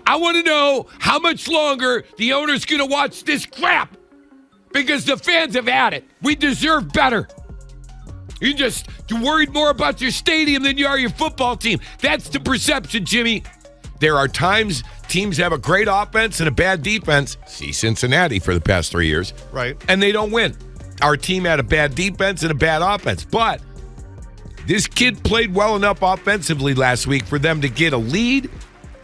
I want to know how much longer the owner's going to watch this crap. Because the fans have had it. We deserve better. You're worried more about your stadium than you are your football team. That's the perception, Jimmy. There are times teams have a great offense and a bad defense. See Cincinnati for the past 3 years. Right. And they don't win. Our team had a bad defense and a bad offense. But this kid played well enough offensively last week for them to get a lead,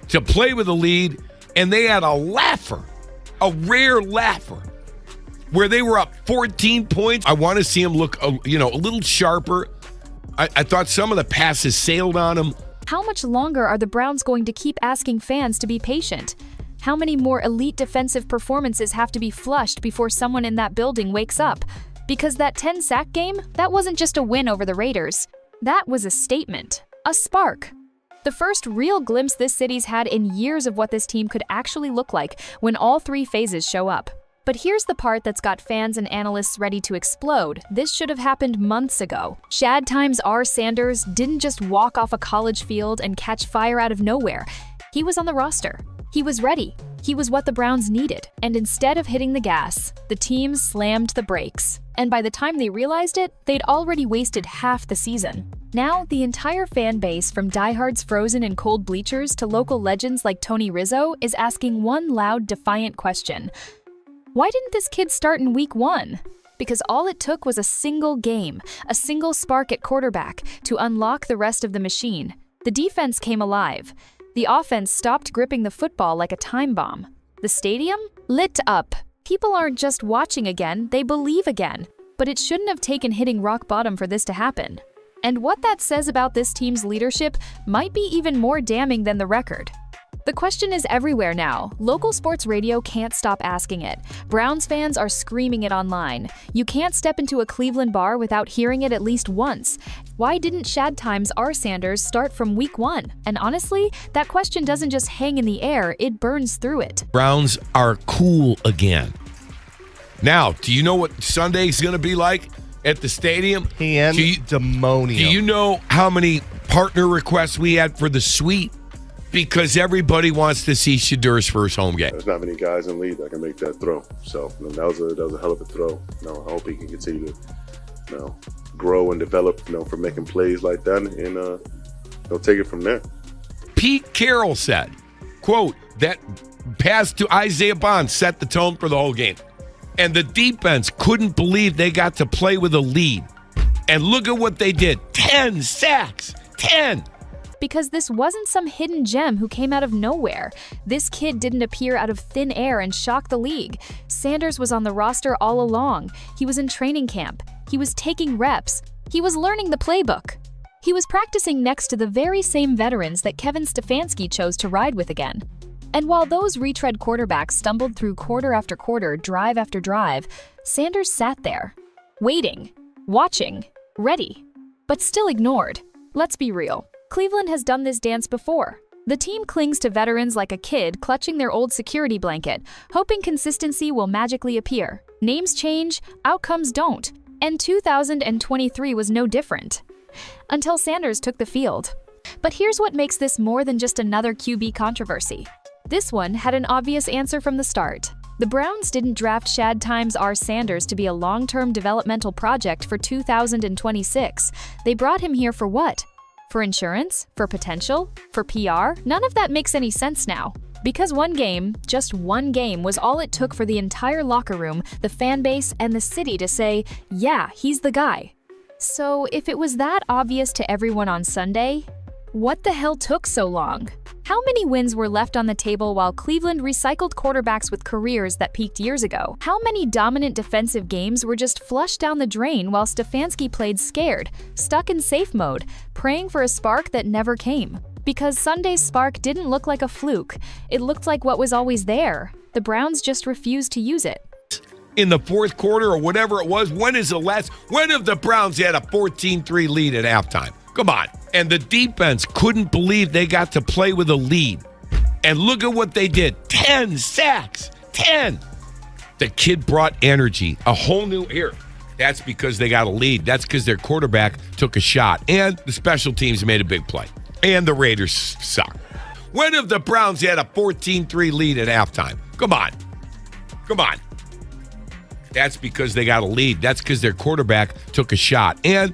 to play with a lead, and they had a laugher, a rare laugher, where they were up 14 points. I want to see him look, a little sharper. I thought some of the passes sailed on him. How much longer are the Browns going to keep asking fans to be patient? How many more elite defensive performances have to be flushed before someone in that building wakes up? Because that 10-sack game, that wasn't just a win over the Raiders. That was a statement, a spark. The first real glimpse this city's had in years of what this team could actually look like when all three phases show up. But here's the part that's got fans and analysts ready to explode. This should have happened months ago. Shad times R. Sanders didn't just walk off a college field and catch fire out of nowhere. He was on the roster. He was ready. He was what the Browns needed. And instead of hitting the gas, the team slammed the brakes. And by the time they realized it, they'd already wasted half the season. Now, the entire fan base, from diehards frozen in cold bleachers to local legends like Tony Rizzo, is asking one loud, defiant question. Why didn't this kid start in week 1? Because all it took was a single game, a single spark at quarterback to unlock the rest of the machine. The defense came alive. The offense stopped gripping the football like a time bomb. The stadium lit up. People aren't just watching again, they believe again. But it shouldn't have taken hitting rock bottom for this to happen. And what that says about this team's leadership might be even more damning than the record. The question is everywhere now. Local sports radio can't stop asking it. Browns fans are screaming it online. You can't step into a Cleveland bar without hearing it at least once. Why didn't Shad times R. Sanders start from week 1? And honestly, that question doesn't just hang in the air, it burns through it. Browns are cool again. Now, do you know what Sunday's going to be like at the stadium? Pandemonium. Do you know how many partner requests we had for the suite? Because everybody wants to see Shadeur's first home game. There's not many guys in the league that can make that throw. So that was a hell of a throw. I hope he can continue to grow and develop for making plays like that, and he'll take it from there. Pete Carroll said, quote, that pass to Isaiah Bond set the tone for the whole game. And the defense couldn't believe they got to play with a lead. And look at what they did. 10 sacks. 10. Because this wasn't some hidden gem who came out of nowhere. This kid didn't appear out of thin air and shock the league. Sanders was on the roster all along. He was in training camp. He was taking reps. He was learning the playbook. He was practicing next to the very same veterans that Kevin Stefanski chose to ride with again. And while those retread quarterbacks stumbled through quarter after quarter, drive after drive, Sanders sat there, waiting, watching, ready, but still ignored. Let's be real. Cleveland has done this dance before. The team clings to veterans like a kid clutching their old security blanket, hoping consistency will magically appear. Names change, outcomes don't. And 2023 was no different. Until Sanders took the field. But here's what makes this more than just another QB controversy. This one had an obvious answer from the start. The Browns didn't draft Shad times R. Sanders to be a long-term developmental project for 2026. They brought him here for what? For insurance? For potential? For PR? None of that makes any sense now. Because one game, just one game, was all it took for the entire locker room, the fan base, and the city to say, yeah, he's the guy. So if it was that obvious to everyone on Sunday, what the hell took so long? How many wins were left on the table while Cleveland recycled quarterbacks with careers that peaked years ago? How many dominant defensive games were just flushed down the drain while Stefanski played scared, stuck in safe mode, praying for a spark that never came? Because Sunday's spark didn't look like a fluke. It looked like what was always there. The Browns just refused to use it. In the fourth quarter or whatever it was, when have the Browns had a 14-3 lead at halftime? Come on. And the defense couldn't believe they got to play with a lead. And look at what they did. 10 sacks. 10. The kid brought energy. A whole new era. That's because they got a lead. That's because their quarterback took a shot. And the special teams made a big play. And the Raiders suck. When have the Browns had a 14-3 lead at halftime? Come on. Come on. That's because they got a lead. That's because their quarterback took a shot. And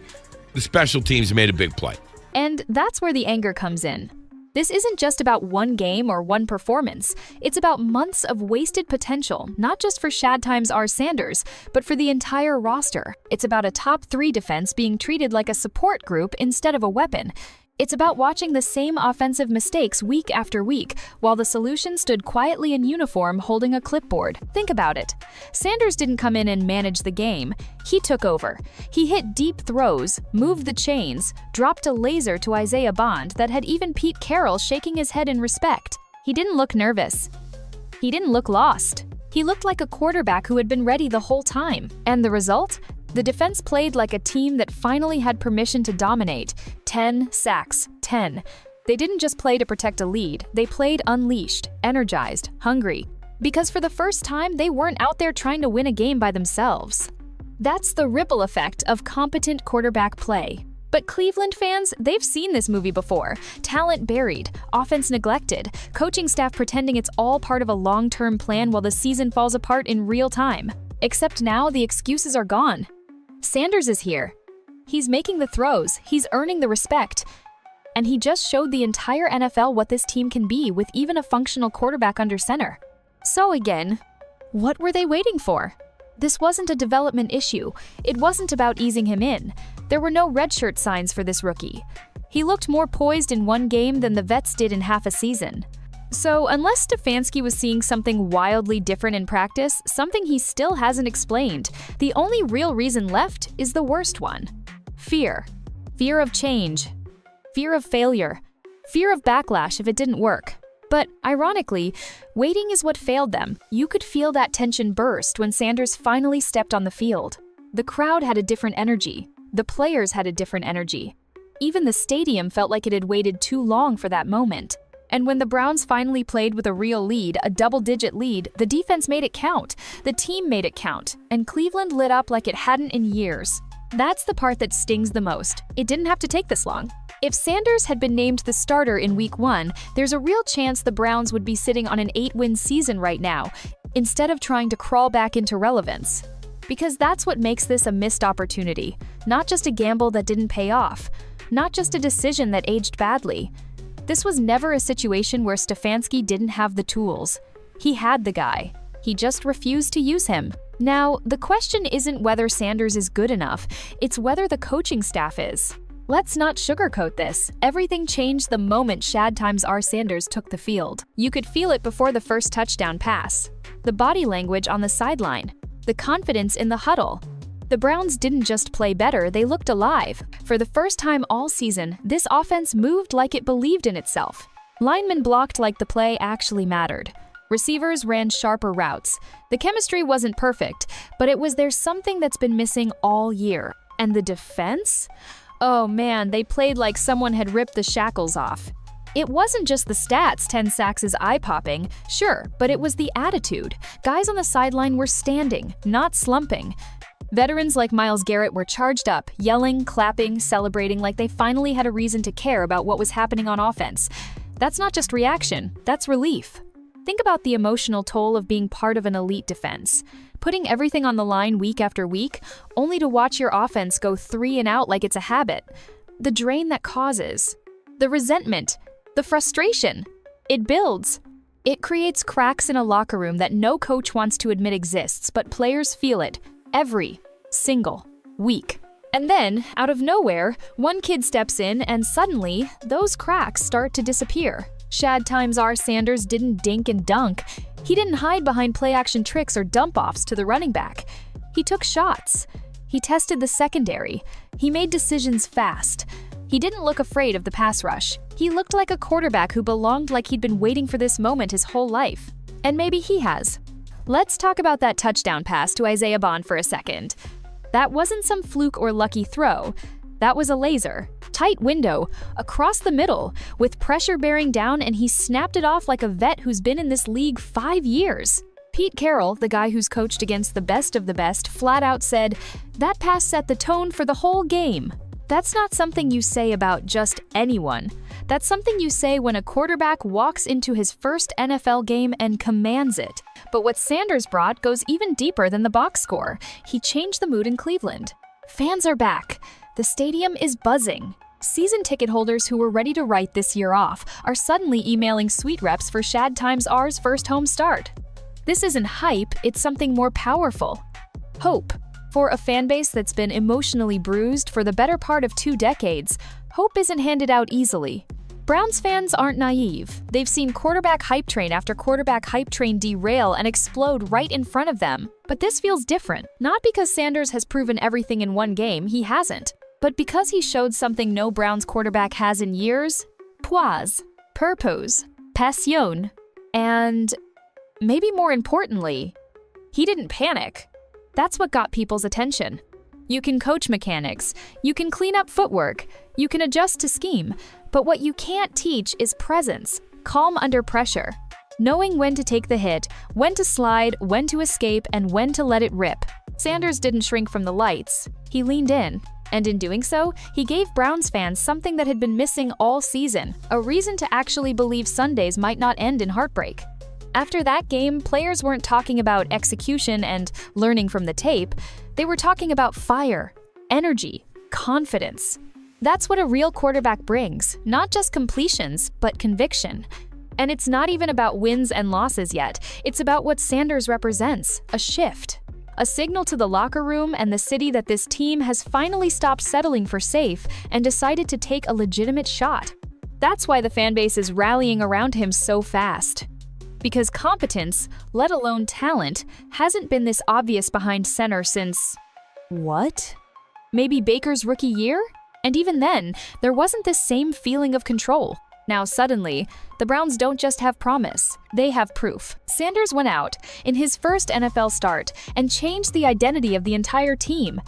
the special teams made a big play. And that's where the anger comes in. This isn't just about one game or one performance. It's about months of wasted potential, not just for Shad times R. Sanders, but for the entire roster. It's about a top 3 defense being treated like a support group instead of a weapon. It's about watching the same offensive mistakes week after week, while the solution stood quietly in uniform holding a clipboard. Think about it. Sanders didn't come in and manage the game. He took over. He hit deep throws, moved the chains, dropped a laser to Isaiah Bond that had even Pete Carroll shaking his head in respect. He didn't look nervous. He didn't look lost. He looked like a quarterback who had been ready the whole time. And the result? The defense played like a team that finally had permission to dominate. 10 sacks, 10. They didn't just play to protect a lead, they played unleashed, energized, hungry. Because for the first time, they weren't out there trying to win a game by themselves. That's the ripple effect of competent quarterback play. But Cleveland fans, they've seen this movie before. Talent buried, offense neglected, coaching staff pretending it's all part of a long-term plan while the season falls apart in real time. Except now the excuses are gone. Sanders is here. He's making the throws, he's earning the respect, and he just showed the entire NFL what this team can be with even a functional quarterback under center. So again, what were they waiting for? This wasn't a development issue. It wasn't about easing him in. There were no redshirt signs for this rookie. He looked more poised in one game than the vets did in half a season. So unless Stefanski was seeing something wildly different in practice, something he still hasn't explained, the only real reason left is the worst one. Fear. Fear of change. Fear of failure. Fear of backlash if it didn't work. But ironically, waiting is what failed them. You could feel that tension burst when Sanders finally stepped on the field. The crowd had a different energy. The players had a different energy. Even the stadium felt like it had waited too long for that moment. And when the Browns finally played with a real lead, a double-digit lead, the defense made it count, the team made it count, and Cleveland lit up like it hadn't in years. That's the part that stings the most. It didn't have to take this long. If Sanders had been named the starter in Week 1, there's a real chance the Browns would be sitting on an 8-win season right now, instead of trying to crawl back into relevance. Because that's what makes this a missed opportunity, not just a gamble that didn't pay off, not just a decision that aged badly. This was never a situation where Stefanski didn't have the tools. He had the guy. He just refused to use him. Now, the question isn't whether Sanders is good enough, it's whether the coaching staff is. Let's not sugarcoat this. Everything changed the moment Shad times R. Sanders took the field. You could feel it before the first touchdown pass. The body language on the sideline. The confidence in the huddle. The Browns didn't just play better, they looked alive. For the first time all season, this offense moved like it believed in itself. Linemen blocked like the play actually mattered. Receivers ran sharper routes. The chemistry wasn't perfect, but there's something that's been missing all year. And the defense? Oh man, they played like someone had ripped the shackles off. It wasn't just the stats, 10 sacks is eye-popping, sure, but it was the attitude. Guys on the sideline were standing, not slumping. Veterans like Myles Garrett were charged up, yelling, clapping, celebrating like they finally had a reason to care about what was happening on offense. That's not just reaction, that's relief. Think about the emotional toll of being part of an elite defense. Putting everything on the line week after week, only to watch your offense go 3 and out like it's a habit. The drain that causes. The resentment. The frustration. It builds. It creates cracks in a locker room that no coach wants to admit exists, but players feel it. Every single week. And then, out of nowhere, one kid steps in and suddenly, those cracks start to disappear. Shad times R. Sanders didn't dink and dunk. He didn't hide behind play-action tricks or dump-offs to the running back. He took shots. He tested the secondary. He made decisions fast. He didn't look afraid of the pass rush. He looked like a quarterback who belonged like he'd been waiting for this moment his whole life. And maybe he has. Let's talk about that touchdown pass to Isaiah Bond for a second. That wasn't some fluke or lucky throw. That was a laser. Tight window, across the middle, with pressure bearing down, and he snapped it off like a vet who's been in this league 5 years. Pete Carroll, the guy who's coached against the best of the best, flat out said, "That pass set the tone for the whole game." That's not something you say about just anyone. That's something you say when a quarterback walks into his first NFL game and commands it. But what Sanders brought goes even deeper than the box score. He changed the mood in Cleveland. Fans are back. The stadium is buzzing. Season ticket holders who were ready to write this year off are suddenly emailing suite reps for Shad times R's first home start. This isn't hype, it's something more powerful. Hope. For a fan base that's been emotionally bruised for the better part of 2 decades, hope isn't handed out easily. Browns fans aren't naive. They've seen quarterback hype train after quarterback hype train derail and explode right in front of them. But this feels different, not because Sanders has proven everything in one game, he hasn't, but because he showed something no Browns quarterback has in years: poise, purpose, passion, and maybe more importantly, he didn't panic. That's what got people's attention. You can coach mechanics, you can clean up footwork, you can adjust to scheme, but what you can't teach is presence, calm under pressure, knowing when to take the hit, when to slide, when to escape, and when to let it rip. Sanders didn't shrink from the lights, he leaned in. And in doing so, he gave Browns fans something that had been missing all season, a reason to actually believe Sundays might not end in heartbreak. After that game, players weren't talking about execution and learning from the tape. They were talking about fire, energy, confidence. That's what a real quarterback brings, not just completions, but conviction. And it's not even about wins and losses yet. It's about what Sanders represents, a shift. A signal to the locker room and the city that this team has finally stopped settling for safe and decided to take a legitimate shot. That's why the fan base is rallying around him so fast. Because competence, let alone talent, hasn't been this obvious behind center since… what? Maybe Baker's rookie year? And even then, there wasn't this same feeling of control. Now suddenly, the Browns don't just have promise, they have proof. Sanders went out in his first NFL start and changed the identity of the entire team.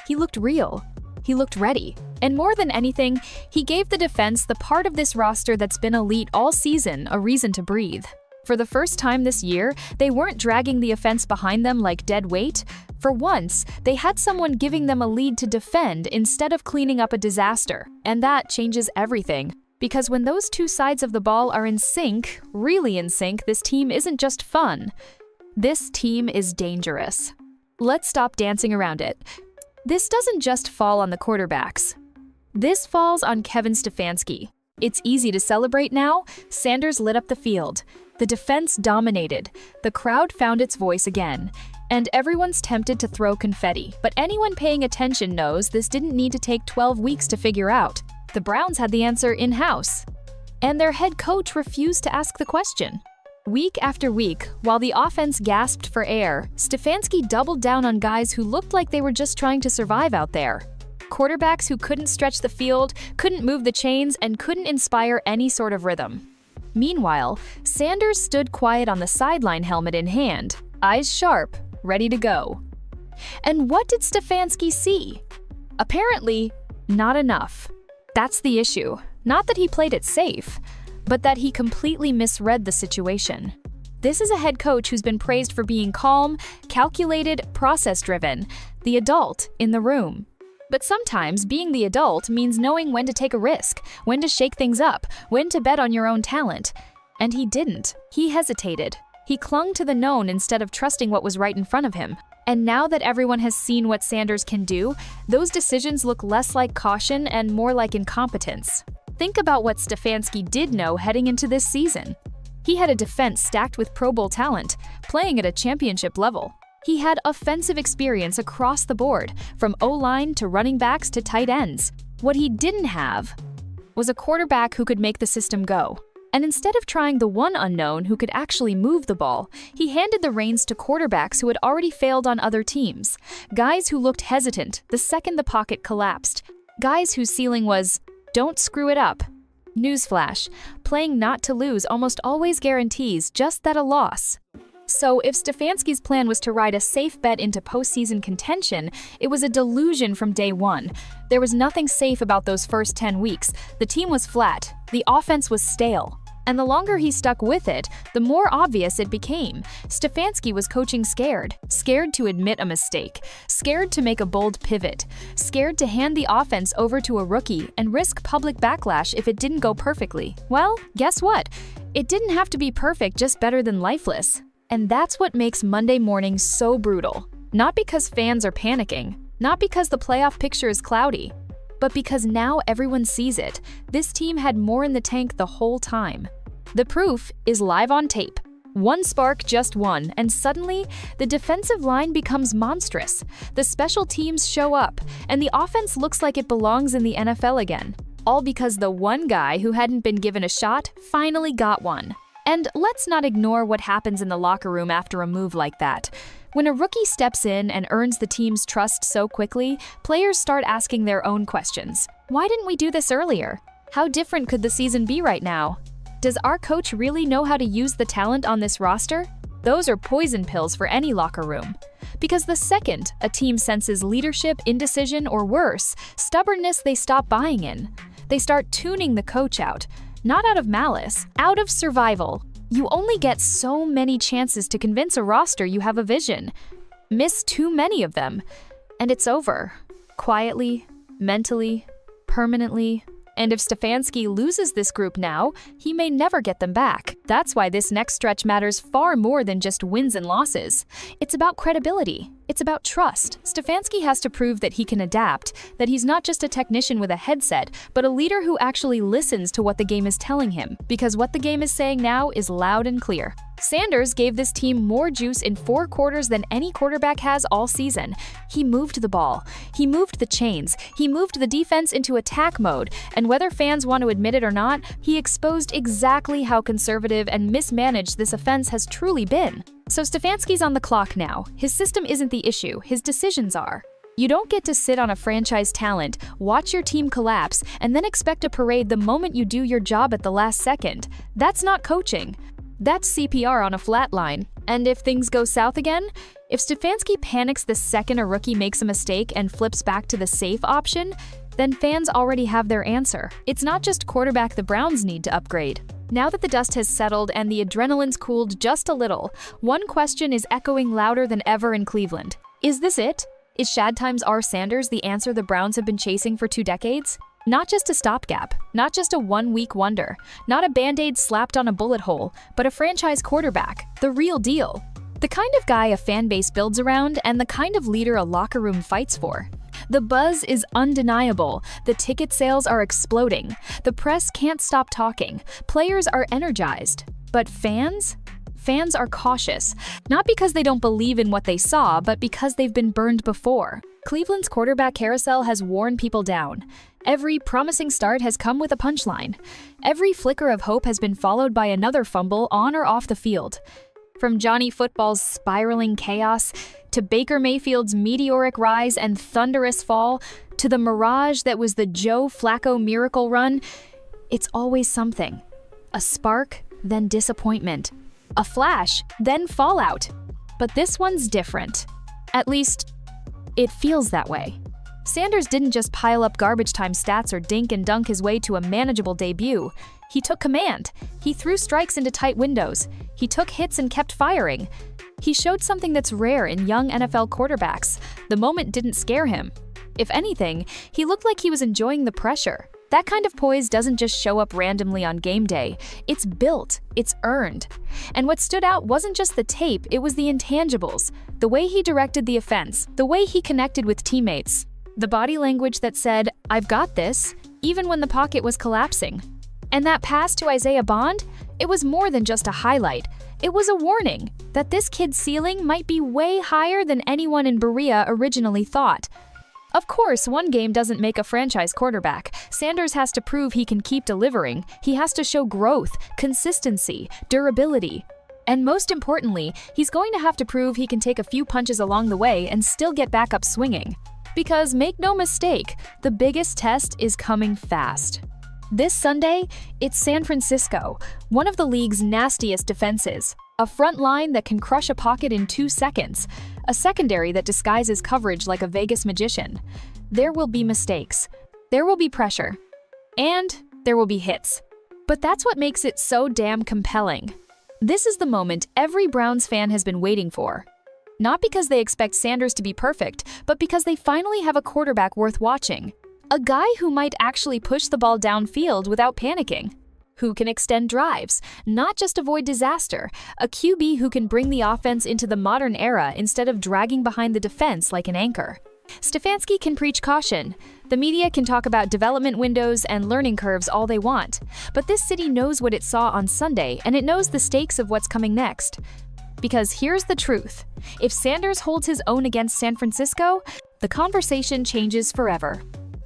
He looked real. He looked ready. And more than anything, he gave the defense, the part of this roster that's been elite all season, a reason to breathe. For the first time this year, they weren't dragging the offense behind them like dead weight. For once, they had someone giving them a lead to defend instead of cleaning up a disaster. And that changes everything. Because when those two sides of the ball are in sync, really in sync, this team isn't just fun. This team is dangerous. Let's stop dancing around it. This doesn't just fall on the quarterbacks. This falls on Kevin Stefanski. It's easy to celebrate now. Sanders lit up the field. The defense dominated. The crowd found its voice again. And everyone's tempted to throw confetti. But anyone paying attention knows this didn't need to take 12 weeks to figure out. The Browns had the answer in-house. And their head coach refused to ask the question. Week after week, while the offense gasped for air, Stefanski doubled down on guys who looked like they were just trying to survive out there. Quarterbacks who couldn't stretch the field, couldn't move the chains, and couldn't inspire any sort of rhythm. Meanwhile, Sanders stood quiet on the sideline, helmet in hand, eyes sharp, ready to go. And what did Stefanski see? Apparently, not enough. That's the issue. Not that he played it safe, but that he completely misread the situation. This is a head coach who's been praised for being calm, calculated, process-driven, the adult in the room. But sometimes being the adult means knowing when to take a risk, when to shake things up, when to bet on your own talent. And he didn't. He hesitated. He clung to the known instead of trusting what was right in front of him. And now that everyone has seen what Sanders can do, those decisions look less like caution and more like incompetence. Think about what Stefanski did know heading into this season. He had a defense stacked with Pro Bowl talent, playing at a championship level. He had offensive experience across the board, from O-line to running backs to tight ends. What he didn't have was a quarterback who could make the system go. And instead of trying the one unknown who could actually move the ball, he handed the reins to quarterbacks who had already failed on other teams. Guys who looked hesitant the second the pocket collapsed. Guys whose ceiling was, don't screw it up. Newsflash, playing not to lose almost always guarantees just that, a loss. So if Stefanski's plan was to ride a safe bet into postseason contention, it was a delusion from day one. There was nothing safe about those first 10 weeks. The team was flat. The offense was stale. And the longer he stuck with it, the more obvious it became. Stefanski was coaching scared. Scared to admit a mistake. Scared to make a bold pivot. Scared to hand the offense over to a rookie and risk public backlash if it didn't go perfectly. Well, guess what? It didn't have to be perfect, just better than lifeless. And that's what makes Monday morning so brutal. Not because fans are panicking. Not because the playoff picture is cloudy. But because now everyone sees it, this team had more in the tank the whole time. The proof is live on tape. One spark, just one, and suddenly, the defensive line becomes monstrous. The special teams show up, and the offense looks like it belongs in the NFL again. All because the one guy who hadn't been given a shot finally got one. And let's not ignore what happens in the locker room after a move like that. When a rookie steps in and earns the team's trust so quickly, players start asking their own questions. Why didn't we do this earlier? How different could the season be right now? Does our coach really know how to use the talent on this roster? Those are poison pills for any locker room. Because the second a team senses leadership, indecision, or worse, stubbornness, they stop buying in. They start tuning the coach out. Not out of malice, out of survival. You only get so many chances to convince a roster you have a vision. Miss too many of them, and it's over. Quietly, mentally, permanently. And if Stefanski loses this group now, he may never get them back. That's why this next stretch matters far more than just wins and losses. It's about credibility. It's about trust. Stefanski has to prove that he can adapt, that he's not just a technician with a headset, but a leader who actually listens to what the game is telling him, because what the game is saying now is loud and clear. Sanders gave this team more juice in 4 quarters than any quarterback has all season. He moved the ball. He moved the chains. He moved the defense into attack mode. And whether fans want to admit it or not, he exposed exactly how conservative and mismanaged this offense has truly been. So Stefanski's on the clock now. His system isn't the issue. His decisions are. You don't get to sit on a franchise talent, watch your team collapse, and then expect a parade the moment you do your job at the last second. That's not coaching. That's CPR on a flat line. And if things go south again, if Stefanski panics the second a rookie makes a mistake and flips back to the safe option, then fans already have their answer. It's not just quarterback the Browns need to upgrade. Now that the dust has settled and the adrenaline's cooled just a little, one question is echoing louder than ever in Cleveland. Is this it? Is Shad times R. Sanders the answer the Browns have been chasing for 2 decades? Not just a stopgap, not just a one-week wonder, not a Band-Aid slapped on a bullet hole, but a franchise quarterback, the real deal. The kind of guy a fan base builds around and the kind of leader a locker room fights for. The buzz is undeniable. The ticket sales are exploding. The press can't stop talking. Players are energized. But fans? Fans are cautious. Not because they don't believe in what they saw, but because they've been burned before. Cleveland's quarterback carousel has worn people down. Every promising start has come with a punchline. Every flicker of hope has been followed by another fumble on or off the field. From Johnny Football's spiraling chaos, to Baker Mayfield's meteoric rise and thunderous fall, to the mirage that was the Joe Flacco miracle run, it's always something. A spark, then disappointment. A flash, then fallout. But this one's different. At least, it feels that way. Sanders didn't just pile up garbage time stats or dink and dunk his way to a manageable debut. He took command. He threw strikes into tight windows. He took hits and kept firing. He showed something that's rare in young NFL quarterbacks. The moment didn't scare him. If anything, he looked like he was enjoying the pressure. That kind of poise doesn't just show up randomly on game day. It's built. It's earned. And what stood out wasn't just the tape, it was the intangibles. The way he directed the offense, the way he connected with teammates. The body language that said, "I've got this," even when the pocket was collapsing. And that pass to Isaiah Bond? It was more than just a highlight. It was a warning that this kid's ceiling might be way higher than anyone in Berea originally thought. Of course, one game doesn't make a franchise quarterback. Sanders has to prove he can keep delivering. He has to show growth, consistency, durability. And most importantly, he's going to have to prove he can take a few punches along the way and still get back up swinging. Because make no mistake, the biggest test is coming fast. This Sunday, it's San Francisco, one of the league's nastiest defenses. A front line that can crush a pocket in 2 seconds. A secondary that disguises coverage like a Vegas magician. There will be mistakes. There will be pressure. And there will be hits. But that's what makes it so damn compelling. This is the moment every Browns fan has been waiting for. Not because they expect Sanders to be perfect, but because they finally have a quarterback worth watching. A guy who might actually push the ball downfield without panicking. Who can extend drives, not just avoid disaster. A QB who can bring the offense into the modern era instead of dragging behind the defense like an anchor. Stefanski can preach caution. The media can talk about development windows and learning curves all they want. But this city knows what it saw on Sunday, and it knows the stakes of what's coming next. Because here's the truth. If Sanders holds his own against San Francisco, the conversation changes forever.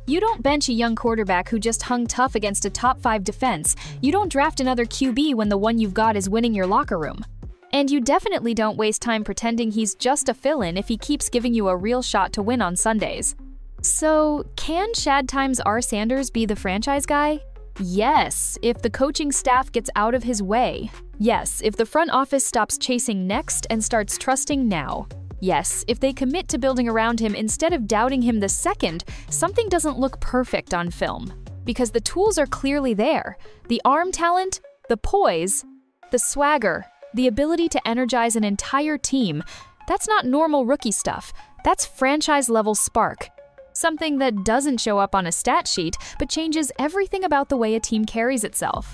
You don't bench a young quarterback who just hung tough against a top 5 defense. You don't draft another QB when the one you've got is winning your locker room. And you definitely don't waste time pretending he's just a fill-in if he keeps giving you a real shot to win on Sundays. So, can Shad times R. Sanders be the franchise guy? Yes, if the coaching staff gets out of his way. Yes, if the front office stops chasing next and starts trusting now. Yes, if they commit to building around him instead of doubting him the second something doesn't look perfect on film. Because the tools are clearly there. The arm talent, the poise, the swagger, the ability to energize an entire team. That's not normal rookie stuff. That's franchise-level spark. Something that doesn't show up on a stat sheet, but changes everything about the way a team carries itself.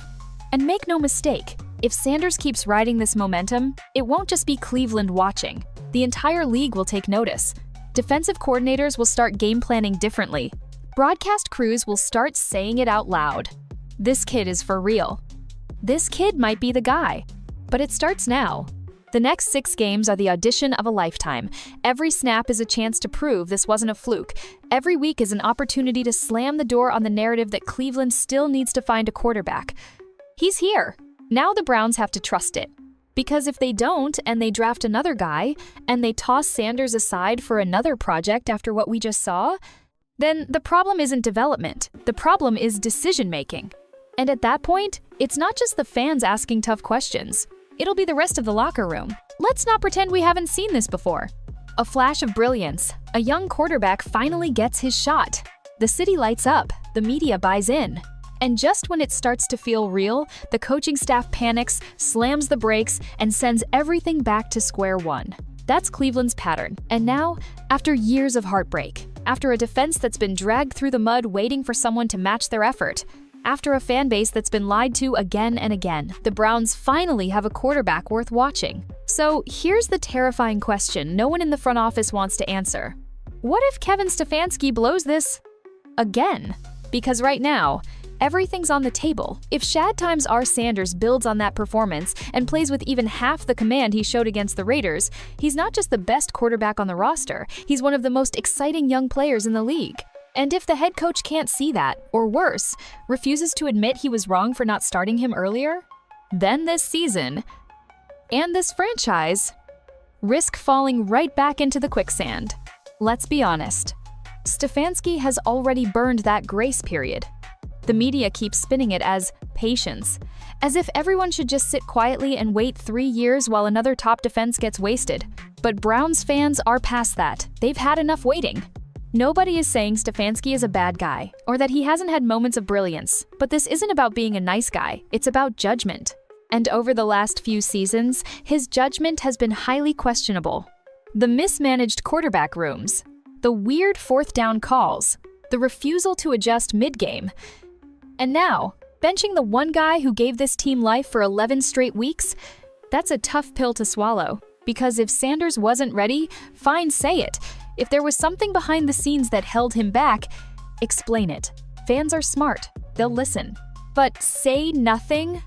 And make no mistake, if Sanders keeps riding this momentum, it won't just be Cleveland watching. The entire league will take notice. Defensive coordinators will start game planning differently. Broadcast crews will start saying it out loud. This kid is for real. This kid might be the guy. But it starts now. The next 6 games are the audition of a lifetime. Every snap is a chance to prove this wasn't a fluke. Every week is an opportunity to slam the door on the narrative that Cleveland still needs to find a quarterback. He's here. Now the Browns have to trust it. Because if they don't, and they draft another guy, and they toss Sanders aside for another project after what we just saw, then the problem isn't development. The problem is decision-making. And at that point, it's not just the fans asking tough questions. It'll be the rest of the locker room. Let's not pretend we haven't seen this before. A flash of brilliance. A young quarterback finally gets his shot. The city lights up. The media buys in. And just when it starts to feel real, the coaching staff panics, slams the brakes, and sends everything back to square one. That's Cleveland's pattern. And now, after years of heartbreak, after a defense that's been dragged through the mud waiting for someone to match their effort, after a fan base that's been lied to again and again, the Browns finally have a quarterback worth watching. So here's the terrifying question no one in the front office wants to answer. What if Kevin Stefanski blows this again? Because right now, everything's on the table. If Shad times R. Sanders builds on that performance and plays with even half the command he showed against the Raiders, he's not just the best quarterback on the roster, he's one of the most exciting young players in the league. And if the head coach can't see that, or worse, refuses to admit he was wrong for not starting him earlier, then this season, and this franchise, risk falling right back into the quicksand. Let's be honest. Stefanski has already burned that grace period. The media keeps spinning it as patience, as if everyone should just sit quietly and wait 3 years while another top defense gets wasted. But Browns fans are past that. They've had enough waiting. Nobody is saying Stefanski is a bad guy, or that he hasn't had moments of brilliance, but this isn't about being a nice guy, it's about judgment. And over the last few seasons, his judgment has been highly questionable. The mismanaged quarterback rooms, the weird 4th down calls, the refusal to adjust mid-game. And now, benching the one guy who gave this team life for 11 straight weeks, that's a tough pill to swallow. Because if Sanders wasn't ready, fine, say it. If there was something behind the scenes that held him back, explain it. Fans are smart. They'll listen. But say nothing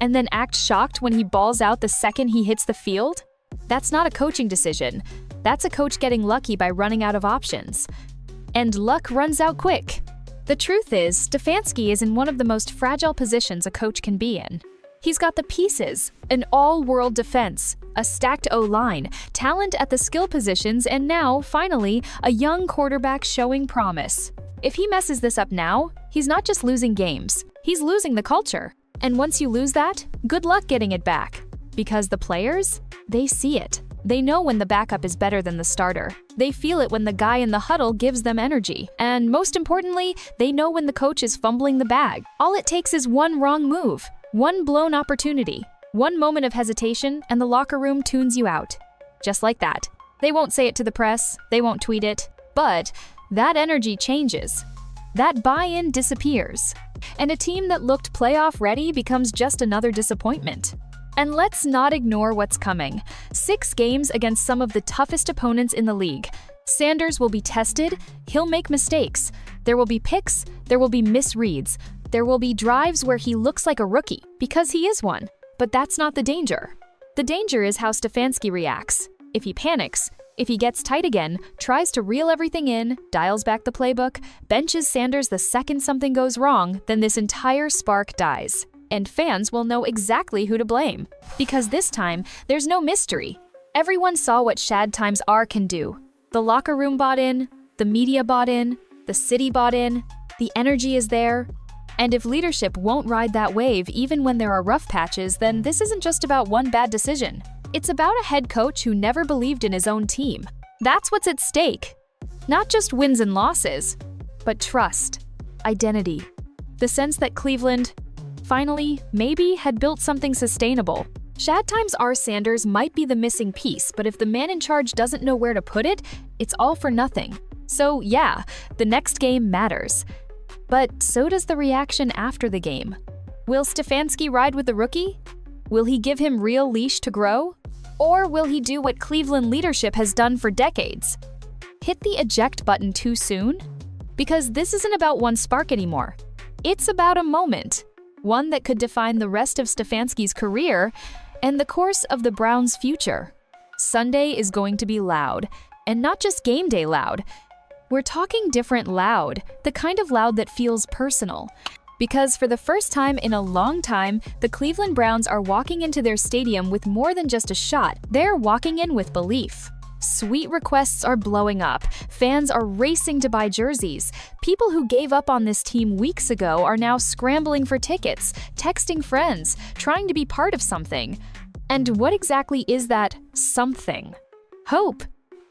and then act shocked when he balls out the second he hits the field? That's not a coaching decision. That's a coach getting lucky by running out of options. And luck runs out quick. The truth is, Stefanski is in one of the most fragile positions a coach can be in. He's got the pieces, an all-world defense, a stacked O-line, talent at the skill positions, and now, finally, a young quarterback showing promise. If he messes this up now, he's not just losing games, he's losing the culture. And once you lose that, good luck getting it back. Because the players, they see it. They know when the backup is better than the starter. They feel it when the guy in the huddle gives them energy. And most importantly, they know when the coach is fumbling the bag. All it takes is one wrong move, one blown opportunity, one moment of hesitation, and the locker room tunes you out. Just like that. They won't say it to the press, they won't tweet it, but that energy changes. That buy-in disappears. And a team that looked playoff ready becomes just another disappointment. And let's not ignore what's coming. 6 games against some of the toughest opponents in the league. Sanders will be tested, he'll make mistakes. There will be picks, there will be misreads. There will be drives where he looks like a rookie, because he is one. But that's not the danger. The danger is how Stefanski reacts. If he panics, if he gets tight again, tries to reel everything in, dials back the playbook, benches Sanders the second something goes wrong, then this entire spark dies. And fans will know exactly who to blame. Because this time, there's no mystery. Everyone saw what Shad times R can do. The locker room bought in, the media bought in, the city bought in, the energy is there. And if leadership won't ride that wave even when there are rough patches, then this isn't just about one bad decision. It's about a head coach who never believed in his own team. That's what's at stake. Not just wins and losses, but trust, identity. The sense that Cleveland, finally, maybe, had built something sustainable. Shad times R Sanders might be the missing piece, but if the man in charge doesn't know where to put it, it's all for nothing. So yeah, the next game matters. But so does the reaction after the game. Will Stefanski ride with the rookie? Will he give him real leash to grow? Or will he do what Cleveland leadership has done for decades? Hit the eject button too soon? Because this isn't about one spark anymore. It's about a moment. One that could define the rest of Stefanski's career and the course of the Browns' future. Sunday is going to be loud, and not just game day loud. We're talking different loud, the kind of loud that feels personal. Because for the first time in a long time, the Cleveland Browns are walking into their stadium with more than just a shot. They're walking in with belief. Sweet requests are blowing up. Fans are racing to buy jerseys. People who gave up on this team weeks ago are now scrambling for tickets, texting friends, trying to be part of something. And what exactly is that something? Hope.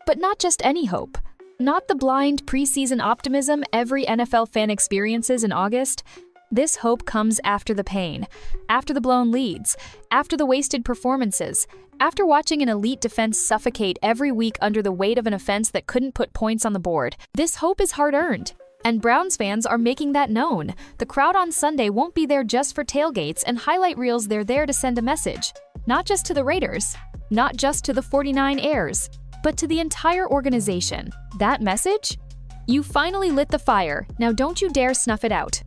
But not just any hope. Not the blind preseason optimism every NFL fan experiences in August. This hope comes after the pain, after the blown leads, after the wasted performances, after watching an elite defense suffocate every week under the weight of an offense that couldn't put points on the board. This hope is hard-earned. And Browns fans are making that known. The crowd on Sunday won't be there just for tailgates and highlight reels. They're there to send a message. Not just to the Raiders, not just to the 49 heirs, but to the entire organization. That message? You finally lit the fire. Now don't you dare snuff it out.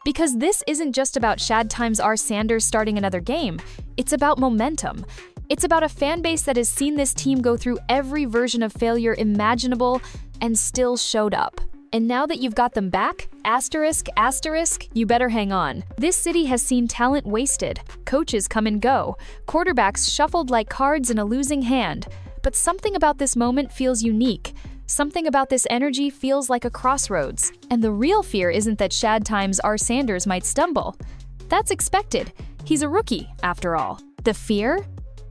Because this isn't just about Shad times R Sanders starting another game. It's about momentum. It's about a fan base that has seen this team go through every version of failure imaginable and still showed up. And now that you've got them back, asterisk, asterisk, you better hang on. This city has seen talent wasted, coaches come and go, quarterbacks shuffled like cards in a losing hand. But something about this moment feels unique. Something about this energy feels like a crossroads. And the real fear isn't that Shad times R Sanders might stumble. That's expected. He's a rookie, after all. The fear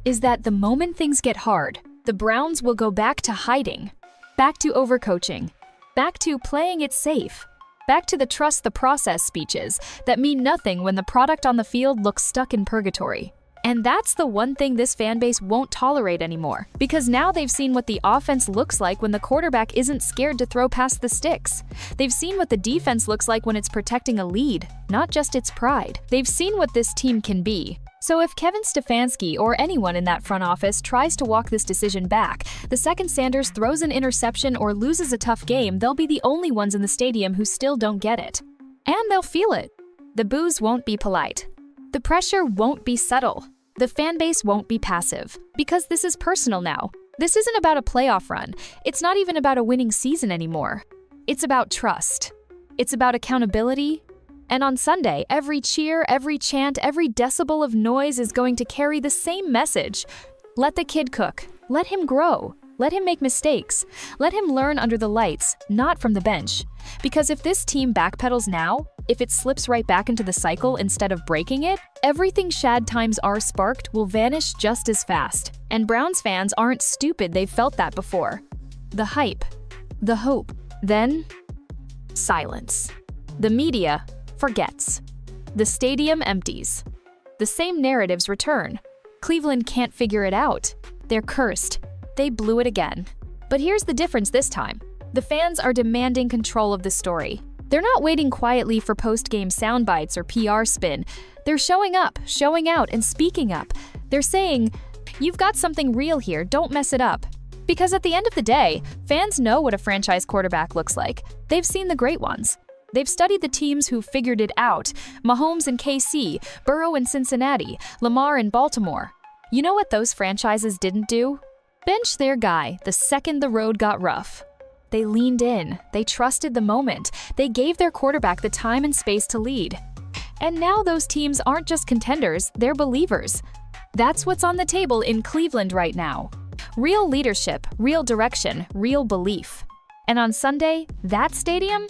is that the moment things get hard, the Browns will go back to hiding, back to overcoaching, back to playing it safe, back to the trust the process speeches that mean nothing when the product on the field looks stuck in purgatory. And that's the one thing this fan base won't tolerate anymore, because now they've seen what the offense looks like when the quarterback isn't scared to throw past the sticks. They've seen what the defense looks like when it's protecting a lead, not just its pride. They've seen what this team can be. So if Kevin Stefanski or anyone in that front office tries to walk this decision back, the second Sanders throws an interception or loses a tough game, they'll be the only ones in the stadium who still don't get it. And they'll feel it. The boos won't be polite. The pressure won't be subtle. The fan base won't be passive. Because this is personal now. This isn't about a playoff run. It's not even about a winning season anymore. It's about trust. It's about accountability. And on Sunday, every cheer, every chant, every decibel of noise is going to carry the same message. Let the kid cook. Let him grow. Let him make mistakes. Let him learn under the lights, not from the bench. Because if this team backpedals now, if it slips right back into the cycle instead of breaking it, everything Shad times R sparked will vanish just as fast. And Browns fans aren't stupid, they've felt that before. The hype, the hope, then silence. The media forgets. The stadium empties. The same narratives return. Cleveland can't figure it out. They're cursed. They blew it again. But here's the difference this time. The fans are demanding control of the story. They're not waiting quietly for post-game soundbites or PR spin. They're showing up, showing out, and speaking up. They're saying, "You've got something real here, don't mess it up." Because at the end of the day, fans know what a franchise quarterback looks like. They've seen the great ones. They've studied the teams who figured it out: Mahomes in KC, Burrow in Cincinnati, Lamar in Baltimore. You know what those franchises didn't do? Bench their guy the second the road got rough. They leaned in, they trusted the moment, they gave their quarterback the time and space to lead. And now those teams aren't just contenders, they're believers. That's what's on the table in Cleveland right now. Real leadership, real direction, real belief. And on Sunday, that stadium?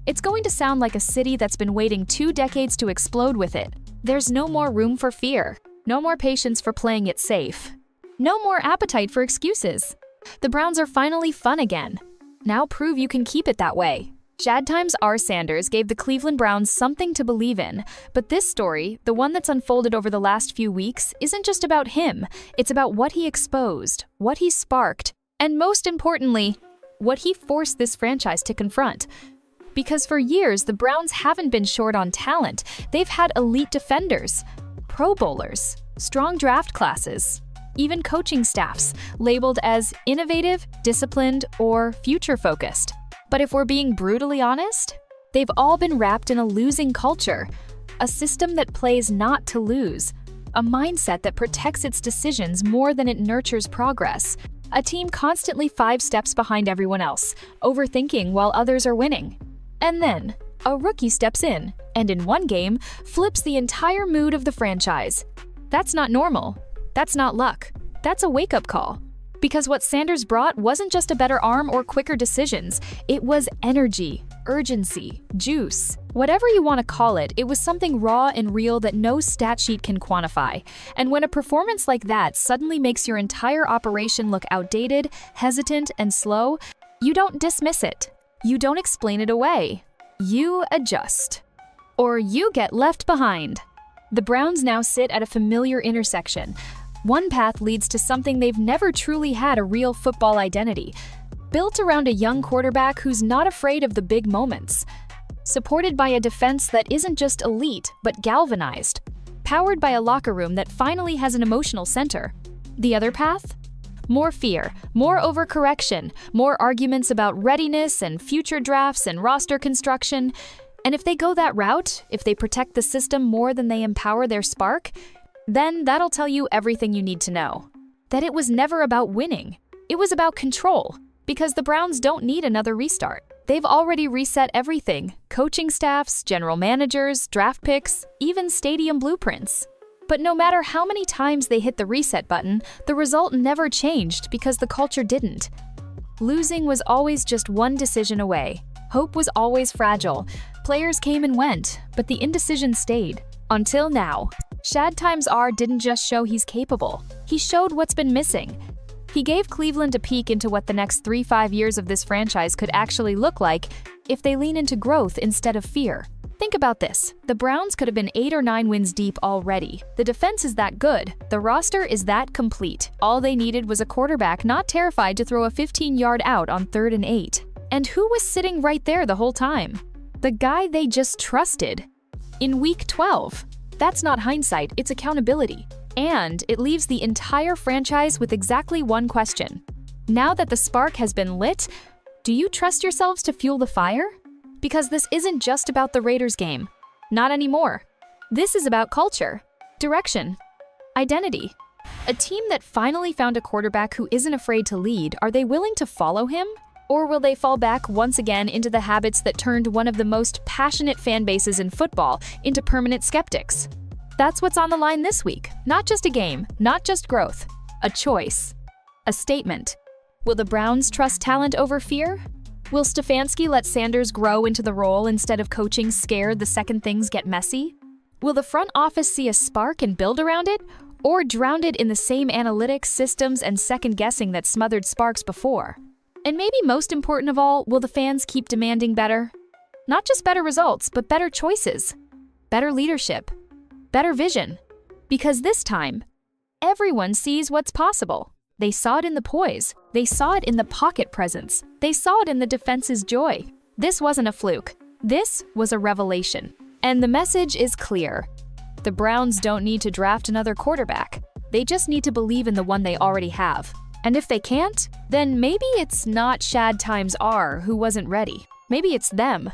It's going to sound like a city that's been waiting 2 decades to explode with it. There's no more room for fear, no more patience for playing it safe, no more appetite for excuses. The Browns are finally fun again. Now prove you can keep it that way. Shad times R. Sanders gave the Cleveland Browns something to believe in, but this story, the one that's unfolded over the last few weeks, isn't just about him. It's about what he exposed, what he sparked, and most importantly, what he forced this franchise to confront. Because for years, the Browns haven't been short on talent. They've had elite defenders, Pro Bowlers, strong draft classes, even coaching staffs labeled as innovative, disciplined, or future-focused. But if we're being brutally honest, they've all been wrapped in a losing culture, a system that plays not to lose, a mindset that protects its decisions more than it nurtures progress, a team constantly 5 steps behind everyone else, overthinking while others are winning. And then, a rookie steps in, and in one game, flips the entire mood of the franchise. That's not normal. That's not luck. That's a wake-up call. Because what Sanders brought wasn't just a better arm or quicker decisions. It was energy, urgency, juice. Whatever you want to call it, it was something raw and real that no stat sheet can quantify. And when a performance like that suddenly makes your entire operation look outdated, hesitant, and slow, you don't dismiss it. You don't explain it away. You adjust. Or you get left behind. The Browns now sit at a familiar intersection. One path leads to something they've never truly had: a real football identity, built around a young quarterback who's not afraid of the big moments, supported by a defense that isn't just elite but galvanized, powered by a locker room that finally has an emotional center. The other path? More fear, more overcorrection, more arguments about readiness and future drafts and roster construction. And if they go that route, if they protect the system more than they empower their spark, then that'll tell you everything you need to know. That it was never about winning. It was about control. Because the Browns don't need another restart. They've already reset everything: coaching staffs, general managers, draft picks, even stadium blueprints. But no matter how many times they hit the reset button, the result never changed because the culture didn't. Losing was always just one decision away. Hope was always fragile. Players came and went, but the indecision stayed. Until now. Shad times R didn't just show he's capable. He showed what's been missing. He gave Cleveland a peek into what the next 3-5 years of this franchise could actually look like if they lean into growth instead of fear. Think about this. The Browns could have been 8 or 9 wins deep already. The defense is that good. The roster is that complete. All they needed was a quarterback not terrified to throw a 15-yard out on 3rd and 8. And who was sitting right there the whole time? The guy they just trusted. In Week 12. That's not hindsight, it's accountability. And it leaves the entire franchise with exactly one question. Now that the spark has been lit, do you trust yourselves to fuel the fire? Because this isn't just about the Raiders game. Not anymore. This is about culture, direction, identity. A team that finally found a quarterback who isn't afraid to lead, are they willing to follow him? Or will they fall back once again into the habits that turned one of the most passionate fan bases in football into permanent skeptics? That's what's on the line this week. Not just a game, not just growth. A choice. A statement. Will the Browns trust talent over fear? Will Stefanski let Sanders grow into the role instead of coaching scared the second things get messy? Will the front office see a spark and build around it? Or drowned it in the same analytics, systems, and second guessing that smothered Sparks before? And maybe most important of all, will the fans keep demanding better? Not just better results, but better choices, better leadership, better vision. Because this time, everyone sees what's possible. They saw it in the poise. They saw it in the pocket presence. They saw it in the defense's joy. This wasn't a fluke. This was a revelation. And the message is clear. The Browns don't need to draft another quarterback. They just need to believe in the one they already have. And if they can't, then maybe it's not Shad times R who wasn't ready. Maybe it's them.